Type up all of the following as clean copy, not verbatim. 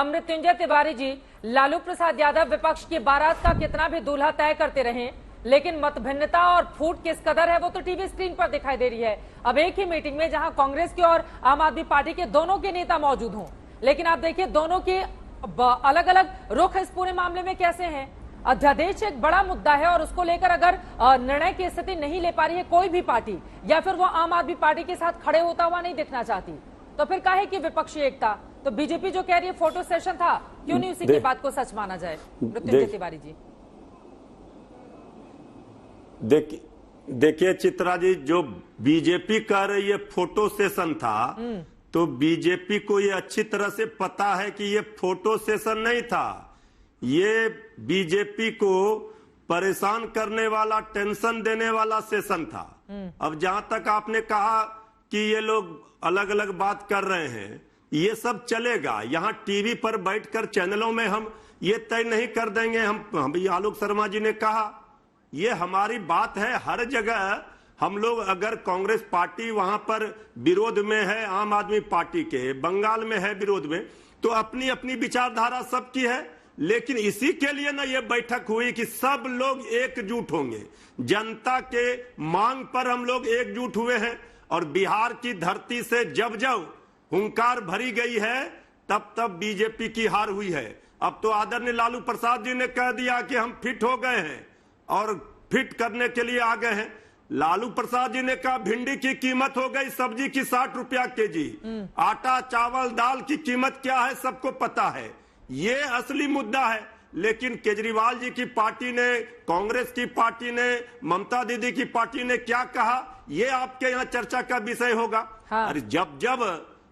मृत्युंजय तिवारी जी, लालू प्रसाद यादव विपक्ष की बारात का कितना भी दूल्हा तय करते रहे, लेकिन मतभिन्नता और फूट किस कदर है वो तो टीवी स्क्रीन पर दिखाई दे रही है। अब एक ही मीटिंग में जहां कांग्रेस की और आम आदमी पार्टी के दोनों के नेता मौजूद हों, लेकिन आप देखिए दोनों के अलग अलग रुख इस पूरे मामले में कैसे हैं। अध्यादेश एक बड़ा मुद्दा है और उसको लेकर अगर निर्णय की स्थिति नहीं ले पा रही है कोई भी पार्टी, या फिर वो आम आदमी पार्टी के साथ खड़े होता हुआ नहीं दिखना चाहती, तो फिर काहे की विपक्षी एकता। तो बीजेपी जो कह रही है फोटो सेशन था, क्यों नहीं उसी की बात को सच माना जाए। मृत्युंजय तिवारी जी, देखिए चित्रा जी, जो बीजेपी कह रही है फोटो सेशन था, तो बीजेपी को ये अच्छी तरह से पता है कि ये फोटो सेशन नहीं था, ये बीजेपी को परेशान करने वाला, टेंशन देने वाला सेशन था। अब जहां तक आपने कहा कि ये लोग अलग अलग बात कर रहे हैं, ये सब चलेगा। यहाँ टीवी पर बैठकर चैनलों में हम ये तय नहीं कर देंगे। हम आलोक शर्मा जी ने कहा, ये हमारी बात है। हर जगह हम लोग, अगर कांग्रेस पार्टी वहां पर विरोध में है आम आदमी पार्टी के, बंगाल में है विरोध में, तो अपनी अपनी विचारधारा सबकी है। लेकिन इसी के लिए ना ये बैठक हुई कि सब लोग एकजुट होंगे। जनता के मांग पर हम लोग एकजुट हुए हैं, और बिहार की धरती से जब जब हुंकार भरी गई है तब तब बीजेपी की हार हुई है। अब तो आदरणीय लालू प्रसाद जी ने कह दिया कि हम फिट हो गए हैं और फिट करने के लिए आ गए हैं। लालू प्रसाद जी ने कहा भिंडी की कीमत हो गई सब्जी की 60 रुपया केजी, आटा चावल दाल की कीमत क्या है सबको पता है। ये असली मुद्दा है। लेकिन केजरीवाल जी की पार्टी ने, कांग्रेस की पार्टी ने, ममता दीदी की पार्टी ने क्या कहा, ये आपके यहाँ चर्चा का विषय होगा। हाँ। अरे जब जब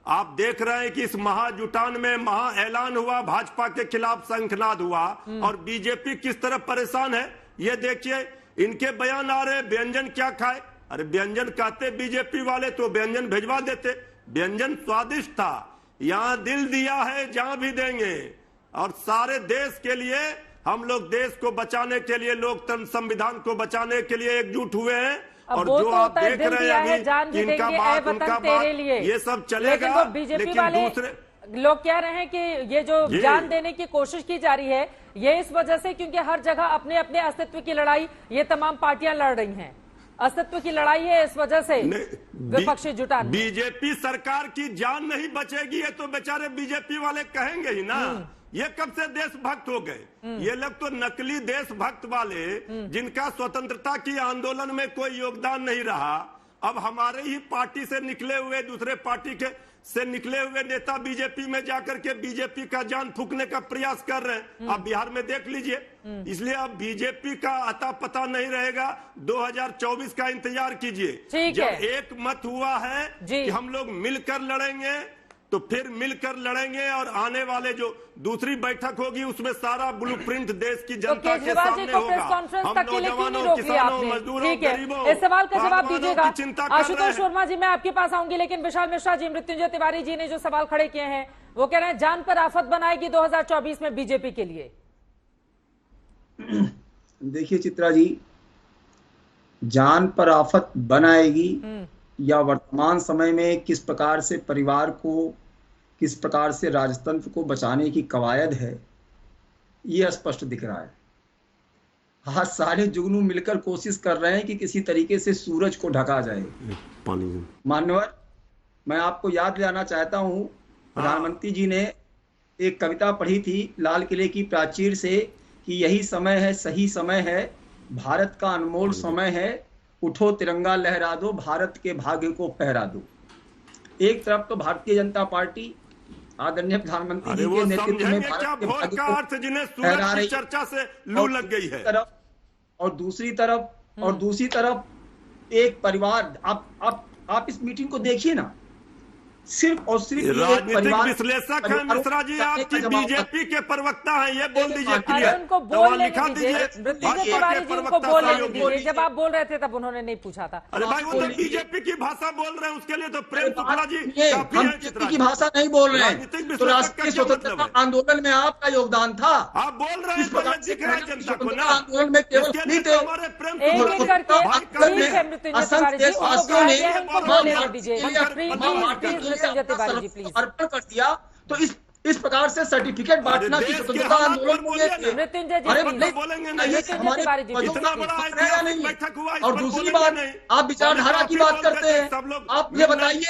आप देख रहे हैं कि इस महाजुटान में महा ऐलान हुआ, भाजपा के खिलाफ शंखनाद हुआ, और बीजेपी किस तरह परेशान है ये देखिए। इनके बयान आ रहे, व्यंजन क्या खाए। अरे व्यंजन कहते बीजेपी वाले तो व्यंजन भिजवा देते। व्यंजन स्वादिष्ट था, यहाँ दिल दिया है जहां भी देंगे। और सारे देश के लिए हम लोग, देश को बचाने के लिए, लोकतंत्र संविधान को बचाने के लिए एकजुट हुए हैं। और जो आप देख रहे हैं अभी, इनका बात उनका बात, ये सब चलेगा। बीजेपी वाले लोग कह रहे हैं कि ये जो जान देने की कोशिश की जा रही है, ये इस वजह से क्योंकि हर जगह अपने अपने अस्तित्व की लड़ाई ये तमाम पार्टियां लड़ रही हैं। अस्तित्व की लड़ाई है, इस वजह से विपक्षी जुटान। बीजेपी सरकार की जान नहीं बचेगी, ये तो बेचारे बीजेपी वाले कहेंगे ही ना। ये कब से देशभक्त हो गए। ये लोग तो नकली देशभक्त वाले, जिनका स्वतंत्रता की आंदोलन में कोई योगदान नहीं रहा, अब हमारे ही पार्टी से निकले हुए, दूसरे पार्टी के से निकले हुए नेता बीजेपी में जाकर के बीजेपी का जान फूकने का प्रयास कर रहे हैं। आप बिहार में देख लीजिए। इसलिए अब बीजेपी का अता पता नहीं रहेगा। 2024 का इंतजार कीजिए, जब एक मत हुआ है कि हम लोग मिलकर लड़ेंगे, तो फिर मिलकर लड़ेंगे। और आने वाले जो दूसरी बैठक होगी उसमें सारा ब्लूप्रिंट देश की जनता के सामने होगा। हम नौजवानों, किसानों, मजदूरों, गरीबों, इस सवाल का जवाब दीजिएगा। आशुतोष वर्मा जी, मैं आपके पास आऊंगी, लेकिन विशाल मिश्रा जी, मृत्युंजय तिवारी जी ने जो सवाल खड़े किए हैं, वो कह रहे हैं जान पर आफत बनाएगी 2024 में बीजेपी के लिए। देखिए चित्रा जी, जान पर आफत बनाएगी या वर्तमान समय में किस प्रकार से परिवार को, किस प्रकार से राजतंत्र को बचाने की कवायद है, ये स्पष्ट दिख रहा है। हाँ, सारे जुगनू मिलकर कोशिश कर रहे हैं कि किसी तरीके से सूरज को ढका जाए। मान्यवर, मैं आपको याद दिलाना चाहता हूँ, प्रधानमंत्री जी ने एक कविता पढ़ी थी लाल किले की प्राचीर से कि यही समय है, सही समय है, भारत का अनमोल समय है, उठो तिरंगा लहरा दो, भारत के भाग्य को फहरा दो। एक तरफ तो भारतीय जनता पार्टी आदरणीय प्रधानमंत्री जी के नेतृत्व में भारत के भाग्य को फहरा रही, चर्चा से लू लग गई है। और दूसरी तरफ एक परिवार, आप इस मीटिंग को देखिए ना, सिर्फ और सिर्फ राजनीतिक विश्लेषक है मिश्रा जी, आपकी बीजेपी के प्रवक्ता हैं, ये बोल दीजिए। उनको बोलने दीजिए, उनको बोलने दीजिए। जब आप बोल रहे थे तब उन्होंने नहीं पूछा था। अरे भाई, वो तो बीजेपी की भाषा बोल रहे हैं, उसके लिए तो प्रेम शुक्ला जी हम बीजेपी की भाषा नहीं बोल रहे हैं। तो राष्ट्रीय स्वतंत्रता आंदोलन में आपका योगदान था। आप बोल रहे हैं जनता को ना, आंदोलन में केवल अर्पण कर दिया। तो इस इस प्रकार से सर्टिफिकेट बांटना की स्वतंत्रता आंदोलन में ये थे। मृत्युंजय जी अरे प्लीज। नहीं, बोलेंगे ये नहीं, हमारे तिवारी जी, बच्चों इतना का बड़ा हक है या नहीं? बैठक हुआ, इस और पर दूसरी बोलेंगे बात, नहीं। आप विचारधारा की बात करते हैं, सब लोग आप मुझे बताइए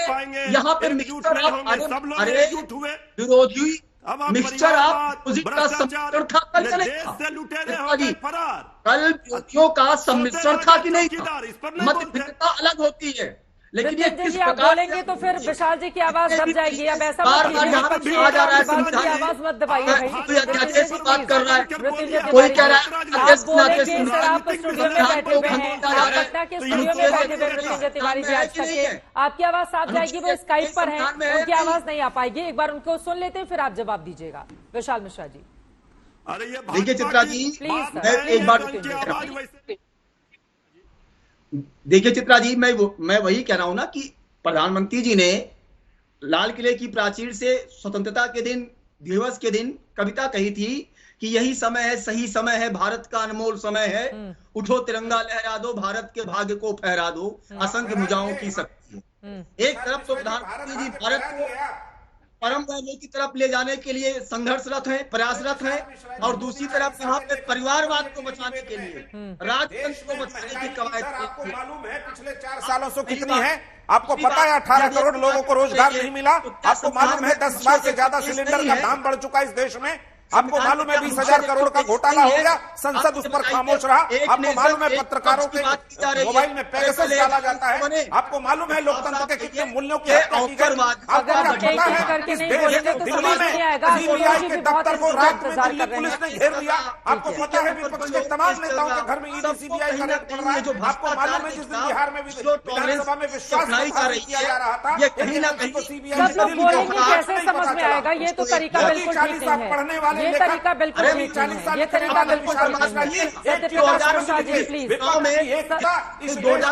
यहाँ पे मिक्सचर आप सब लोग अरे एकजुट हुए। विरोधी अब आप मिक्सचर आप परिवारवाद, अपोजिट का भ्रष्टाचार, सम्मिश्रण था कल या नहीं देश था? से लुटेरे हो मिश्रा जी, गए फरार। कल विरोधियों का सम्मिश्रण था कि नहीं था? चौकीदार, इस पर नहीं बोलते। मतभिन्नता अलग होती है, लेकिन ये मृत्युंजय किस जी आप प्रकार बोलेंगे तो फिर विशाल जी की आवाज दब जाएगी। अब ऐसा बार मत बार कीजिए, यहाँ पे विपक्षी कहा जा रहा है बात की संविधान आवाज मत दबाइए में भाई। कोई अध्यादेश की बात कर रहा है, मृत्युंजय कोई तिवारी कह रहा जी, है आप अध्यक्ष बोलेंगे नाते सर, आप स्टूडियो में बैठे हुए हैं, आप पटना के स्टूडियो में बैठे हुए मृत्युंजय तिवारी जी आज तक के, आपकी आवाज साफ जाएगी, वो स्काइप पर है, उनकी आवाज नहीं आ पाएगी। एक बार उनको सुन लेते हैं, फिर आप जवाब दीजिएगा। विशाल मिश्रा जी अरे ये देखिए चित्रा जी, प्लीज मैं एक बात देखिए चित्रा जी, मैं वही कह रहा हूं ना कि प्रधानमंत्री जी ने लाल किले की प्राचीर से स्वतंत्रता के दिन, दिवस के दिन कविता कही थी कि यही समय है, सही समय है, भारत का अनमोल समय है, उठो तिरंगा लहरा दो, भारत के भाग्य को फहरा दो, असंख्य भुजाओं की शक्ति है। एक तरफ तो प्रधानमंत्री जी भारत को परम वैभव की तरफ ले जाने के लिए संघर्षरत हैं, प्रयासरत हैं, और दूसरी तरफ यहाँ पे परिवारवाद को बचाने के लिए, राजतंत्र को बचाने की कवायद। आपको मालूम है पिछले 4 सालों से कितनी है? आपको पता है 18 करोड़ लोगों को रोजगार नहीं मिला? आपको मालूम है 10 बार से ज्यादा सिलेंडर का दाम बढ़ चुका है इस देश में? आपको मालूम है 20,000 करोड़ का घोटाला हो गया, संसद उस पर खामोश रहा? आपको मालूम है पत्रकारों के मोबाइल में पेगासस डाला जाता है? आपको मालूम है लोकतंत्र के कितने मूल्यों की हत्या की गई? आपको क्या पता है इस देश के दिल्ली में सीबीआई के दफ्तर को रात में दिल्ली पुलिस ने घेर लिया? आपको पता है विपक्ष के तमाम नेताओं के घर में ईडी सीबीआई का रेड पड़ रहा है? आपको मालूम है जिस दिन बिहार में विधानसभा में विश्वास किया जा रहा था, कहीं ना कहीं सब लोग बोलेंगे कैसे समझ में आएगा? ये तो तरीका बिल्कुल ठीक नहीं पढ़ने है, वाले ये तरीका बिल्कुल ठीक नहीं है, ये तरीका बिल्कुल ठीक नहीं है। सत्यप्रकाश मिश्रा जी प्लीज, सत्यप्रकाश मिश्रा जी प्लीज आप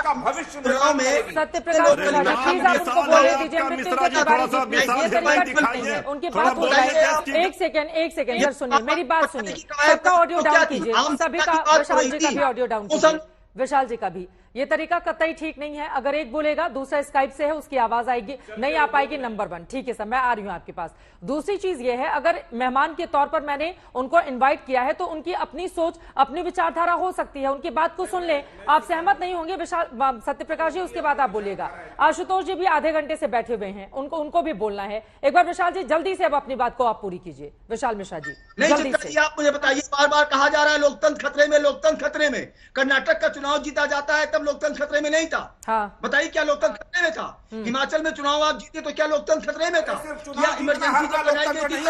उनको बोलने दीजिए। मृत्युंजय तिवारी जी प्लीज, ये तरीका ठीक नहीं है, उनकी बात हो जाए। एक सेकंड सर सुनिए, मेरी बात सुनिए, सबका ऑडियो डाउन कीजिए, सभी का, विशाल जी का भी ऑडियो डाउन कीजिए, विशाल जी का भी। ये तरीका कतई ठीक नहीं है। अगर एक बोलेगा, दूसरा स्काइप से है, उसकी आवाज आएगी, नहीं आ पाएगी, नंबर 1। ठीक है सर, मैं आ रही हूं आपके पास। दूसरी चीज ये है, अगर मेहमान के तौर पर मैंने उनको इनवाइट किया है तो उनकी अपनी सोच, अपनी विचारधारा हो सकती है, उनकी बात को सुन ले। आप सहमत नहीं होंगे विशाल सत्यप्रकाश जी, उसके बाद आप बोलिएगा। आशुतोष जी भी आधे घंटे से बैठे हुए हैं, उनको भी बोलना है। एक बार विशाल जी जल्दी से अब अपनी बात को आप पूरी कीजिए। विशाल मिश्रा जी जल्दी से। आप मुझे बताइए, बार बार कहा जा रहा है लोकतंत्र खतरे में, लोकतंत्र खतरे में। कर्नाटक का चुनाव जीता जाता है तब लोकतंत्र खतरे में नहीं था। हाँ बताइए क्या लोकतंत्र खतरे में था? हिमाचल में चुनाव आप जीते तो क्या लोकतंत्र खतरे में था? क्या इमरजेंसी जब बनाई गई थी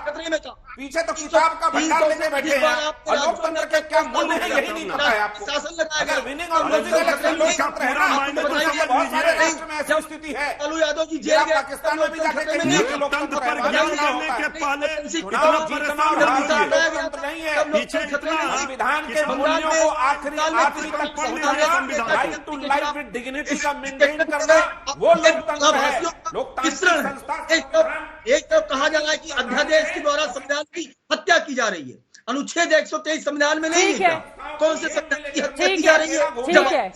खतरे में था? पीछे तो किताब का भंडार लेके बैठे हैं, और लोकतंत्र के क्या मूल्य है यही नहीं पता है आपको। शासन लगाया अगर विनिंग और लूजिंग इलेक्शन लोकतंत्र है ना, तो बताइए बहुत सारे राष्ट्र में ऐसी स्थिति है। लालू यादव जी जेल गए, पाकिस्तान में भी जाके कहीं लोकतंत्र है, लोकतंत्र नहीं है। संविधान के मूल्यों को आखिरी तक पहुंचाना, टू लाइफ विद डिग्निटी का मेंटेन करना, वो लोकतंत्र है। लोकतांत्रिक एक तरफ कहा जा रहा है कि अध्यादेश के द्वारा संविधान की हत्या की जा रही है। अनुच्छेद 123 संविधान में नहीं है। कौन से संविधान की हत्या की जा रही है? ठीक है।